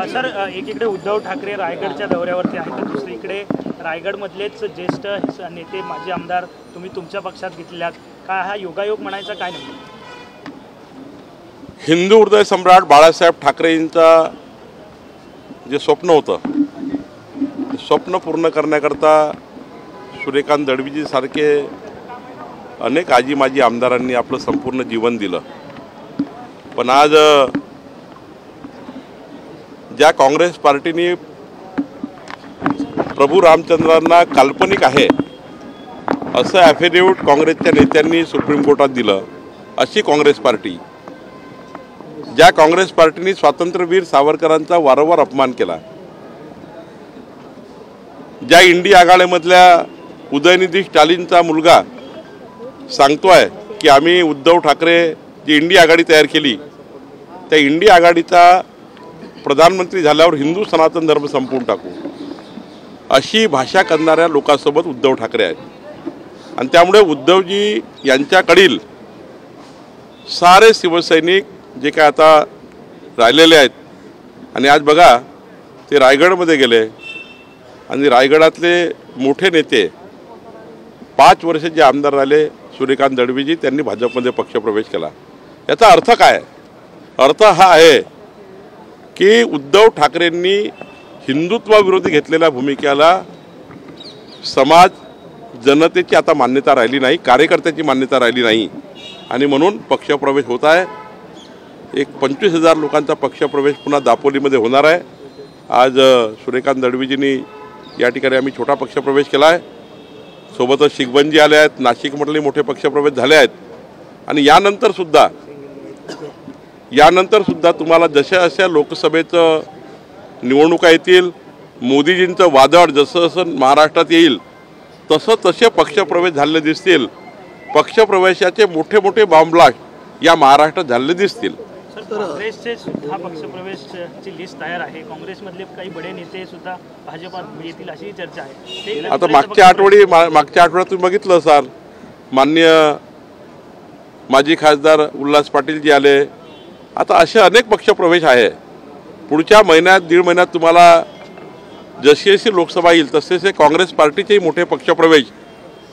Sir, एकीकडे उद्धव ठाकरे रायगडच्या दौऱ्यावरती आहेत, तर दुसरीकडे रायगडमधलेच ज्येष्ठ नेते माजी आमदार तुम्ही तुमच्या पक्षात घेतलेल्यात. काय हा योगायोग म्हणायचा काय नाही? हिंदू हृदय सम्राट बाळासाहेब ठाकरेंचा जे स्वप्न होतं, स्वप्न पूर्ण करण्याकरता सूर्यकांत दळवीजी सारखे अनेक आजी माजी आमदारांनी आपलं संपूर्ण जीवन दिलं. पण आज ज्या काँग्रेस पार्टीने प्रभू रामचंद्रांना काल्पनिक आहे असं ॲफिडेव्हिट काँग्रेसच्या नेत्यांनी सुप्रीम कोर्टात दिलं, अशी काँग्रेस पार्टी, ज्या काँग्रेस पार्टीने स्वातंत्र्यवीर सावरकरांचा वारंवार अपमान केला, ज्या इंडी आघाडीमधल्या उदयनिधी स्टॅलिनचा मुलगा सांगतोय की आम्ही उद्धव ठाकरे जी इंडी आघाडी तयार केली त्या इंडी आघाडीचा प्रधानमंत्री झाल्यावर हिंदू सनातन धर्म संपवून टाकू, अशी भाषा करणाऱ्या लोकांसोबत उद्धव ठाकरे आहेत. आणि त्यामुळे उद्धवजी यांच्याकडील सारे शिवसैनिक जे काय आता राहिलेले आहेत, आणि आज बघा ते रायगडमध्ये गेले आणि रायगडातले मोठे नेते 5 वर्ष जे आमदार राहिले सूर्यकांत दळवीजी, त्यांनी भाजपमध्ये पक्षप्रवेश केला. याचा अर्थ काय? अर्थ हा आहे की उद्धव ठाकरेंनी हिंदुत्वाविरोधी घेतलेल्या भूमिकेला समाज जनतेची आता मान्यता राहिली नाही, कार्यकर्त्याची मान्यता राहिली नाही, आणि म्हणून पक्षप्रवेश होत आहे. एक 25,000 लोकांचा पक्षप्रवेश पुन्हा दापोलीमध्ये होणार आहे. आज सूर्यकांत दळवीजींनी या ठिकाणी आम्ही छोटा पक्षप्रवेश केला आहे. सोबतच शिगवंजी आले आहेत, नाशिकमधले मोठे पक्षप्रवेश झाले आहेत. आणि यानंतर सुद्धा तुम्हाला जशा जशा लोकसभेचं निवडणुका येतील, मोदीजींचं वादळ जसं जसं महाराष्ट्रात येईल तसे पक्षप्रवेश झालेले दिसतील. पक्षप्रवेशाचे मोठे मोठे बॉम्बब्लास्ट या महाराष्ट्रात झालेले दिसतील. काँग्रेसचे सुद्धा पक्षप्रवेशची लिस्ट तयार आहे. काँग्रेसमधले काही बडे नेते सुद्धा भाजपात येतील अशी चर्चा आहे. आता मागच्या आठवड्यात तुम्ही बघितलं असाल, माननीय माजी खासदार उल्हास पाटील जी आले. आता असे अनेक पक्षप्रवेश आहे. पुढच्या महिन्यात 1.5 महिन्यात तुम्हाला जशी जशी लोकसभा येईल तसे काँग्रेस पार्टीचेही मोठे पक्षप्रवेश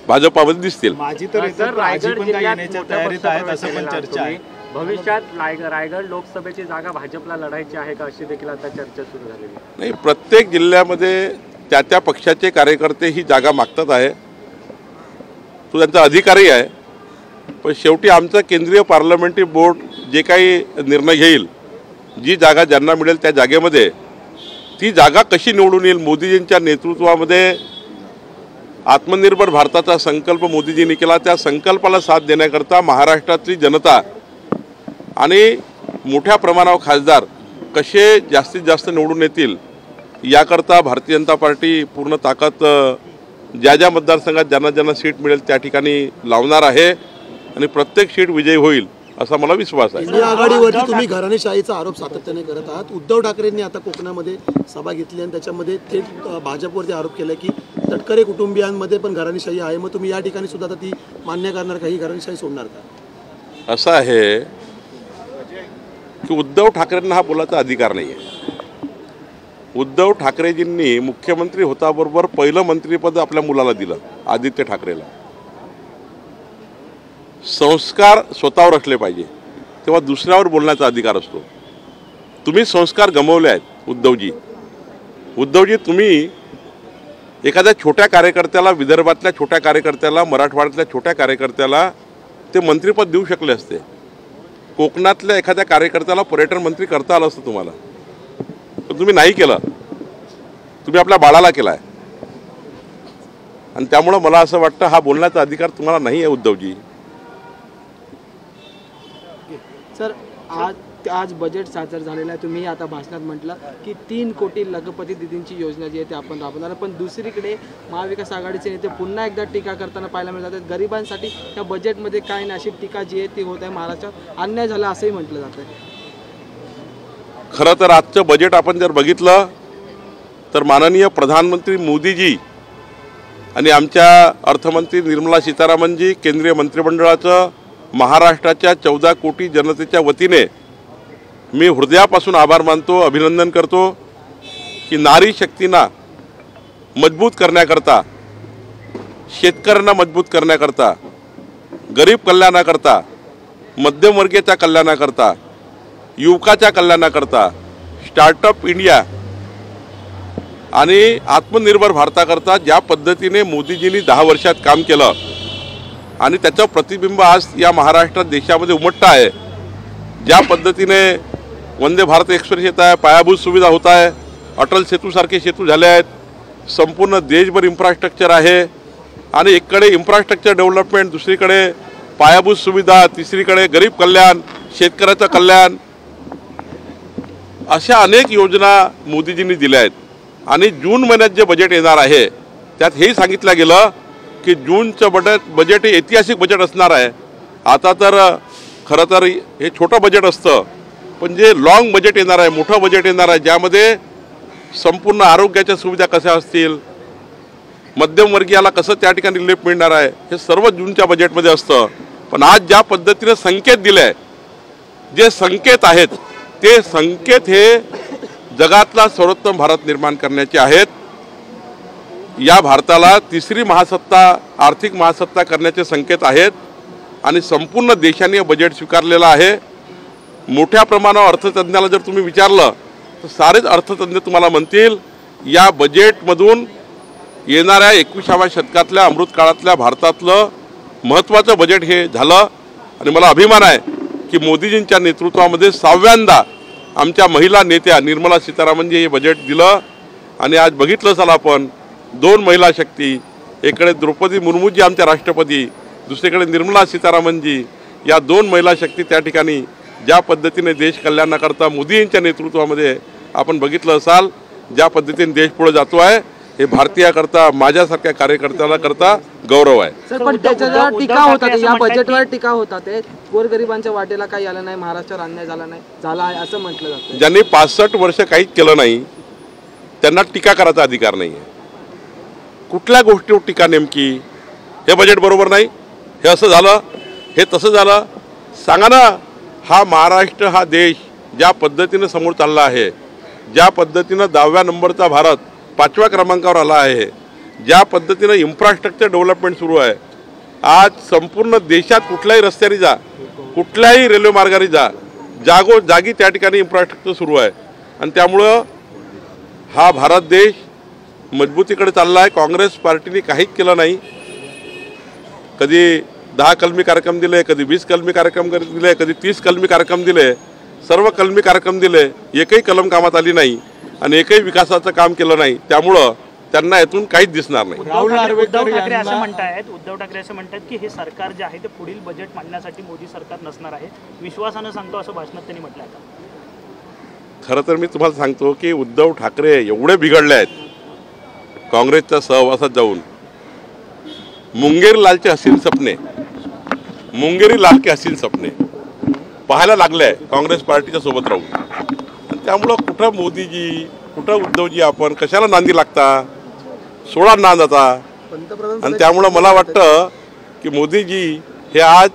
भाजपामध्ये दिसतील. माझी तर रायगड येण्याच्या तयारीत आहेत असं पण चर्चा आहे. भविष्यात रायगड लोकसभेची जागा भाजपला लढायची आहे का, अशी देखील आता चर्चा सुरू झालेली नाही. प्रत्येक जिल्ह्यामध्ये त्या पक्षाचे कार्यकर्ते ही जागा मागतात आहे, तो त्यांचा अधिकारही आहे. पण शेवटी आमचं केंद्रीय पार्लमेंटरी बोर्ड जे काही निर्णय घेईल, जी जागा ज्यांना मिळेल त्या जागेमध्ये, ती जागा कशी निवडून येईल. मोदीजींच्या नेतृत्वामध्ये आत्मनिर्भर भारताचा संकल्प मोदीजींनी केला. त्या संकल्पाला साथ देण्याकरता महाराष्ट्रातली जनता आणि मोठ्या प्रमाणावर खासदार कसे जास्तीत जास्त निवडून येतील याकरता भारतीय जनता पार्टी पूर्ण ताकद ज्या मतदारसंघात ज्यांना सीट मिळेल त्या ठिकाणी लावणार आहे, आणि प्रत्येक सीट विजयी होईल असा मला विश्वास आहे. इंडिया आघाडीवरती तुम्ही घराणेशाहीचा आरोप सातत्याने करत आहात. उद्धव ठाकरेंनी आता कोकणामध्ये सभा घेतली आणि त्याच्यामध्ये थेट भाजपवरती आरोप केला की तटकरे कुटुंबियांमध्ये पण घराणेशाही आहे. मग तुम्ही या ठिकाणी सुद्धा आता ती मान्य करणार का, ही घराणेशाही सोडणार का? असं आहे की उद्धव ठाकरेंना हा बोलायचा अधिकार नाही आहे. उद्धव ठाकरेजींनी मुख्यमंत्री होताबरोबर पहिलं मंत्रिपद आपल्या मुलाला दिलं, आदित्य ठाकरेला. संस्कार स्वतःवर असले पाहिजे, तेव्हा दुसऱ्यावर बोलण्याचा अधिकार असतो. तुम्ही संस्कार गमावले आहेत उद्धवजी. तुम्ही एखाद्या छोट्या कार्यकर्त्याला, विदर्भातल्या छोट्या कार्यकर्त्याला, मराठवाड्यातल्या छोट्या कार्यकर्त्याला ते मंत्रिपद देऊ शकले असते. कोकणातल्या एखाद्या कार्यकर्त्याला पर्यटन मंत्री करता आलं असतं तुम्हाला, पण तुम्ही नाही केलं. तुम्ही आपल्या बाळाला केला आहे. आणि त्यामुळं मला असं वाटतं हा बोलण्याचा अधिकार तुम्हाला नाही आहे उद्धवजी. सर, आज बजेट सादर झालेलं आहे. तुम्ही आता भाषणात म्हटलं की 3 कोटी लखपती दिदींची योजना जी आहे ती आपण राबवणार, पण दुसरीकडे महाविकास आघाडीचे नेते पुन्हा एकदा टीका करताना पाहायला मिळतात. गरिबांसाठी या बजेटमध्ये काय नाही अशी टीका जी आहे ती होत आहे. महाराष्ट्रात अन्याय झाला असंही म्हटलं जात आहे. खरं तर आजचं बजेट आपण जर बघितलं तर माननीय प्रधानमंत्री मोदीजी आणि आमच्या अर्थमंत्री निर्मला सीतारामनजी, केंद्रीय मंत्रिमंडळाचं महाराष्ट्राच्या 14 कोटी जनतेच्या वतीने मी हृदयापासून आभार मानतो, अभिनंदन करतो की नारी शक्तींना मजबूत करण्याकरता, शेतकऱ्यांना मजबूत करण्याकरता, गरीब कल्याणाकरता, मध्यमवर्गीयाच्या कल्याणाकरता, युवकाच्या कल्याणाकरता, स्टार्टअप इंडिया आणि आत्मनिर्भर भारताकरता ज्या पद्धतीने मोदीजींनी 10 वर्षात काम केलं आणि त्याचं प्रतिबिंब आज या महाराष्ट्रात देशामध्ये उमटतं आहे. ज्या पद्धतीने वंदे भारत एक्सप्रेस येत आहे, पायाभूत सुविधा होत आहे, अटल सेतूसारखे सेतू झाले आहेत, संपूर्ण देशभर इन्फ्रास्ट्रक्चर आहे आणि एकीकडे इन्फ्रास्ट्रक्चर डेव्हलपमेंट, दुसरीकडे पायाभूत सुविधा, तिसरीकडे गरीब कल्याण, शेतकऱ्याचं कल्याण, अशा अनेक योजना मोदीजींनी दिल्या आहेत. आणि जून महिन्यात जे बजेट येणार आहे त्यात हेही सांगितलं गेलं की जूनचं बजेट हे ऐतिहासिक बजेट असणार आहे. आता तर खरं तर हे छोटं बजेट असतं, पण जे लॉंग बजेट येणार आहे, मोठं बजेट येणार आहे, ज्यामध्ये संपूर्ण आरोग्याच्या सुविधा कशा असतील, मध्यमवर्गीयाला कसं त्या ठिकाणी रिलीफ मिळणार आहे, हे सर्व जूनच्या बजेटमध्ये असतं. पण आज ज्या पद्धतीने संकेत दिले आहे, जे संकेत आहेत ते संकेत हे जगातला सर्वोत्तम भारत निर्माण करण्याचे आहेत. या भारताला तिसरी महासत्ता, आर्थिक महासत्ता करण्याचे संकेत आहेत आणि संपूर्ण देशाने बजेट स्वीकारलेलं आहे. मोठ्या प्रमाणावर अर्थतज्ञाला जर तुम्ही विचारलं तर सारेच अर्थतज्ञ तुम्हाला म्हणतील या बजेटमधून येणाऱ्या 21व्या शतकातल्या अमृतकाळातल्या भारतातलं महत्त्वाचं बजेट हे झालं. आणि मला अभिमान आहे की मोदीजींच्या नेतृत्वामध्ये 6व्यांदा आमच्या महिला नेत्या निर्मला सीतारामनजी हे बजेट दिलं. आणि आज बघितलं असाल आपण 2 महिला शक्ती, एकडे द्रौपदी मुर्मूजी आमच्या राष्ट्रपती, दुसरीकडे निर्मला सीतारामनजी, या 2 महिला शक्ती त्या ठिकाणी ज्या पद्धतीने देश कल्याणाकरता मोदींच्या नेतृत्वामध्ये आपण बघितलं असाल ज्या पद्धतीने देश पुढे जातो आहे, हे भारतीयाकरता, माझ्यासारख्या कार्यकर्त्याला करता गौरव आहे. सर, पण त्याच्यावर टीका होतात, या बजेटवर टीका होतात, गोरगरिबांच्या वाटेला काही आलं नाही, महाराष्ट्रावर अन्याय झाला आहे असं म्हटलं जातं. ज्यांनी 65 वर्ष काहीच केलं नाही त्यांना टीका करायचा अधिकार नाही आहे. कुठल्या गोष्टीवर टीका नेमकी? हे बजेट बरोबर नाही, हे असं झालं, हे तसं झालं, सांगा ना. हा महाराष्ट्र, हा देश ज्या पद्धतीने समोर चालला आहे, ज्या पद्धतीनं 10व्या नंबरचा भारत 5व्या क्रमांकावर आला आहे, ज्या पद्धतीनं इन्फ्रास्ट्रक्चर डेव्हलपमेंट सुरू आहे, आज संपूर्ण देशात कुठल्याही रस्त्याने जा, कुठल्याही रेल्वे मार्गाने जा, जागोजागी त्या ठिकाणी इन्फ्रास्ट्रक्चर सुरू आहे. आणि त्यामुळं हा भारत देश मजबूतीकडे चालला आहे. काँग्रेस पार्टीने काहीच केलं नाही. कधी 10 कलमी कार्यक्रम दिले, कधी 20 कलमी कार्यक्रम दिले, कधी 30 कलमी कार्यक्रम दिले, सर्व कलमी कार्यक्रम दिले, एकही कलम कामात आली नाही आणि एकही विकासाचं काम केलं नाही. त्यामुळं त्यांना यातून काहीच दिसणार नाही. उद्धव ठाकरे असं म्हणतात की हे सरकार जे आहे ते पुढील बजेट मांडण्यासाठी मोदी सरकार नसणार आहे, विश्वासानं सांगतो असं भाषणात त्यांनी म्हटलं आहे. खरं तर मी तुम्हाला सांगतो की उद्धव ठाकरे एवढे बिघडले आहेत काँग्रेसच्या सहवासात जाऊन. मुंगेरी लालचे हसीन सपने, मुंगेरी लाल के हसीन सपने पाहायला लागले आहे काँग्रेस पार्टीच्या सोबत राहून. आणि त्यामुळं कुठं मोदीजी, कुठं उद्धवजी, आपण कशाला नांदी लागता, सोळा नांद आता. आणि त्यामुळं मला वाटतं की मोदीजी हे आज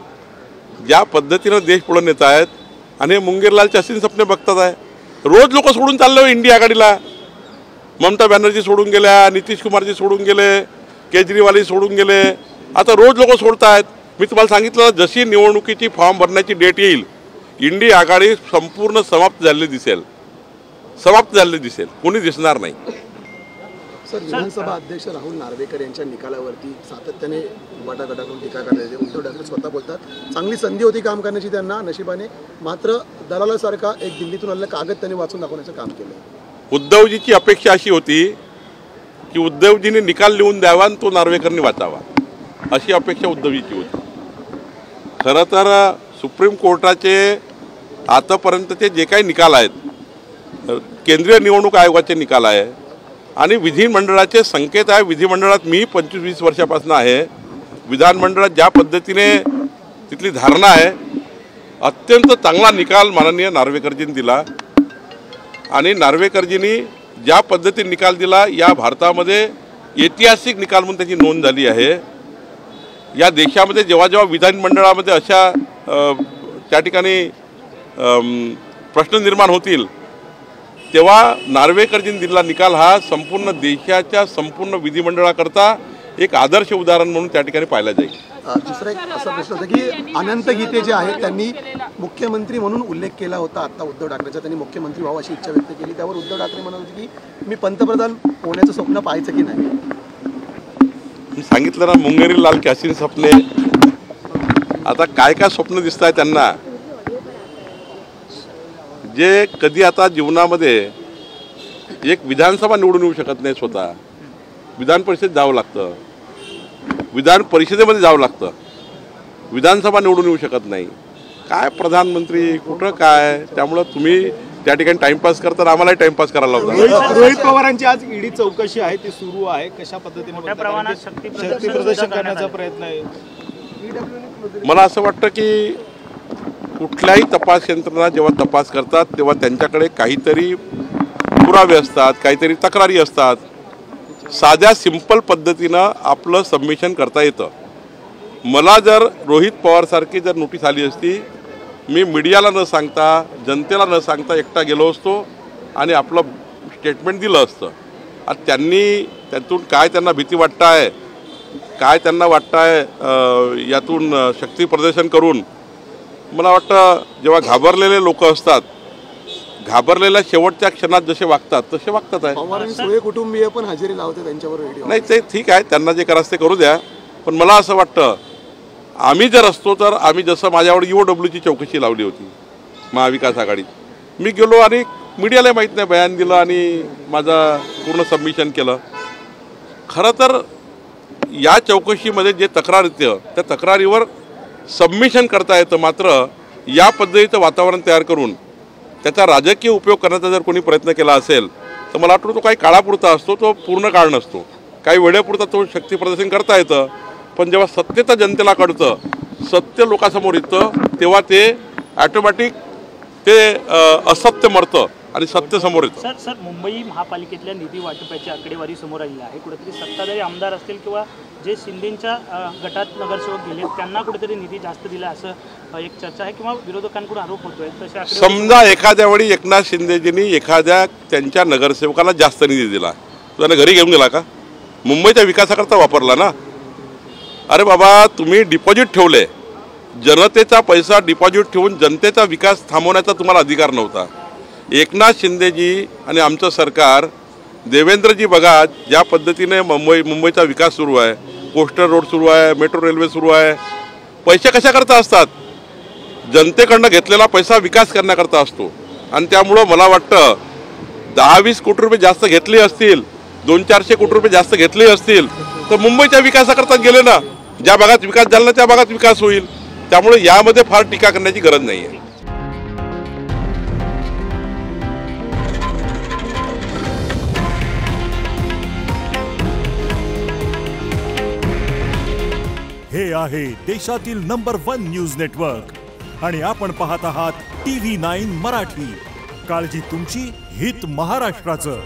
ज्या पद्धतीनं देश पुढे नेत आहेत आणि हे मुंगेरलालचे हसीन सपने बघतात आहे. रोज लोक सोडून चालले इंडिया आघाडीला. ममता बॅनर्जी सोडून गेल्या, नितीश कुमारजी सोडून गेले, केजरीवालही सोडून गेले, आता रोज लोक सोडत आहेत. मी तुम्हाला सांगितलं जशी निवडणुकीची फॉर्म भरण्याची डेट येईल इंडिया आघाडी संपूर्ण समाप्त झालेली दिसेल, समाप्त झालेली दिसेल, कोणी दिसणार नाही. सर, विधानसभा अध्यक्ष राहुल नार्वेकर यांच्या निकालावरती सातत्याने गटागटातून टीका करण्यात येते. उद्धव ठाकरे स्वतः बोलतात चांगली संधी होती काम करण्याची त्यांना, नशिबाने मात्र दलालासारखा एक दिल्लीतून आलेला कागद त्यांनी वाचून दाखवण्याचं काम केलं. उद्धवजीची अपेक्षा अशी होती की उद्धवजींनी निकाल लिहून द्यावा आणि तो नार्वेकरनी वाचावा, अशी अपेक्षा उद्धवजीची होती. खरं तर सुप्रीम कोर्टाचे आतापर्यंतचे जे काही निकाल आहेत, केंद्रीय निवडणूक आयोगाचे निकाल आहे आणि विधिमंडळाचे संकेत आहे. विधिमंडळात मी 25-20 वर्षापासून आहे. विधानमंडळात ज्या पद्धतीने तिथली धारणा आहे, अत्यंत चांगला निकाल माननीय नार्वेकरजींनी दिला. आणि नार्वेकरजींनी ज्या पद्धतीने निकाल दिला, या भारतामध्ये ऐतिहासिक निकाल म्हणून त्याची नोंद झाली आहे. या देशामध्ये जेव्हा जेव्हा विधानमंडळामध्ये अशा त्या ठिकाणी प्रश्न निर्माण होतील तेव्हा नार्वेकरजींनी दिलेला निकाल हा संपूर्ण देशाच्या संपूर्ण विधिमंडळाकरता एक आदर्श उदाहरण म्हणून त्या ठिकाणी पाहिला जाईल. दुसरा एक असा प्रश्न होता की अनंत गीते जे आहेत त्यांनी मुख्यमंत्री म्हणून उल्लेख केला होता आता उद्धव ठाकरेचा, त्यांनी मुख्यमंत्री व्हावं अशी इच्छा व्यक्त केली. त्यावर उद्धव ठाकरे म्हणत होते की मी पंतप्रधान होण्याचं स्वप्न पाहायचं की नाही. मी सांगितलं ना, मुंगेरी लाल की हसीन सपने. आता काय काय स्वप्न दिसत आहे त्यांना, जे कधी आता जीवनामध्ये एक विधानसभा निवडून येऊ शकत नाही, स्वतः विधान परिषदेत जावं लागतं, विधान परिषदेमध्ये जावं लागतं, विधानसभा निवडून येऊ शकत नाही. काय प्रधानमंत्री कुठं काय, त्यामुळं तुम्ही त्या ठिकाणी टाइमपास करता, आम्हालाही टाइमपास करायला लावता. रोहित पवारांची आज ईडी चौकशी आहे, ती सुरू आहे. कशा पद्धतीने मोठ्या प्रमाणात शक्ती प्रदर्शन करण्याचा प्रयत्न आहे. मला असं वाटतं की कुठल्याही तपास यंत्रणा जेव्हा तपास करतात तेव्हा त्यांच्याकडे काहीतरी पुरावे असतात, काहीतरी तक्रारी असतात. साध्या सिंपल पद्धतीनं आपलं सबमिशन करता येतं. मला जर रोहित पवारसारखी जर नोटीस आली असती, मी मीडियाला न सांगता, जनतेला न सांगता एकटा गेलो असतो आणि आपलं स्टेटमेंट दिलं असतं. आता त्यांनी त्यातून काय त्यांना भीती वाटतं आहे, काय त्यांना वाटतं आहे यातून शक्ती प्रदर्शन करून, मला वाटतं जेव्हा घाबरलेले लोक असतात, घाबरलेल्या शेवटच्या क्षणात जसे वागतात तसे वागतात आहे. पवारांनी सोय कुटुंबीय पण हजेरी लावते त्यांच्यावर. नाही ते ठीक आहे, त्यांना जे करायचं ते करू द्या. पण मला असं वाटतं आम्ही जर असतो तर आम्ही जसं माझ्यावर EOWची चौकशी लावली होती महाविकास आघाडीत, मी गेलो आणि मीडियाला माहीत नाही बयान दिलं आणि माझं पूर्ण सबमिशन केलं. खरं तर या चौकशीमध्ये जे तक्रार येतं त्या तक्रारीवर सबमिशन करता येतं. मात्र या पद्धतीचं वातावरण तयार करून त्याचा राजकीय उपयोग करण्याचा जर कोणी प्रयत्न केला असेल तर मला वाटतं तो काही काळापुरता असतो, तो पूर्ण काळ नसतो. काही वेळेपुरता तो शक्ती प्रदर्शन करता येतं, पण जेव्हा सत्तेचं जनतेला कळतं, सत्य लोकांसमोर येतं, तेव्हा ते ॲटोमॅटिक ते असत्य मरतं आणि सत्य समोर येतं. सर मुंबई महापालिकेतल्या निधी वाटपाची आकडेवारी समोर आलेली आहे. कुठेतरी सत्ताधारी आमदार असतील किंवा जे शिंदेच्या गटात नगरसेवक गेले त्यांना कुठेतरी निधी जास्त दिला असं एक चर्चा आहे किंवा विरोधकांकडून आरोप होतोय. तशा समजा एखाद्या वेळी एकनाथ शिंदेजींनी एखाद्या त्यांच्या नगरसेवकाला जास्त निधी दिला, त्यांना घरी घेऊन गेला का? मुंबईच्या विकासाकरता वापरला ना. अरे बाबा, तुम्ही डिपॉझिट ठेवले, जनतेचा पैसा डिपॉझिट ठेवून जनतेचा विकास थांबवण्याचा तुम्हाला अधिकार नव्हता. एकनाथ शिंदेजी आणि आमचं सरकार, देवेंद्रजी बघा ज्या पद्धतीने मुंबईचा विकास सुरू आहे, कोस्टल रोड सुरू आहे, मेट्रो रेल्वे सुरू आहे. पैसे कशाकरता असतात? जनतेकडनं घेतलेला पैसा विकास करण्याकरता असतो. आणि त्यामुळं मला वाटतं 10-20 कोटी रुपये जास्त घेतले असतील, 200-400 कोटी रुपये जास्त घेतले असतील तर मुंबईच्या विकासाकरता गेले ना. ज्या भागात विकास झाला ना त्या भागात विकास होईल. त्यामुळे यामध्ये फार टीका करण्याची गरज नाही आहे. हे आहे देशातील नंबर 1 न्यूज नेटवर्क आणि आपण पाहत आहात TV9 मराठी. काळजी तुमची, हित महाराष्ट्राचं.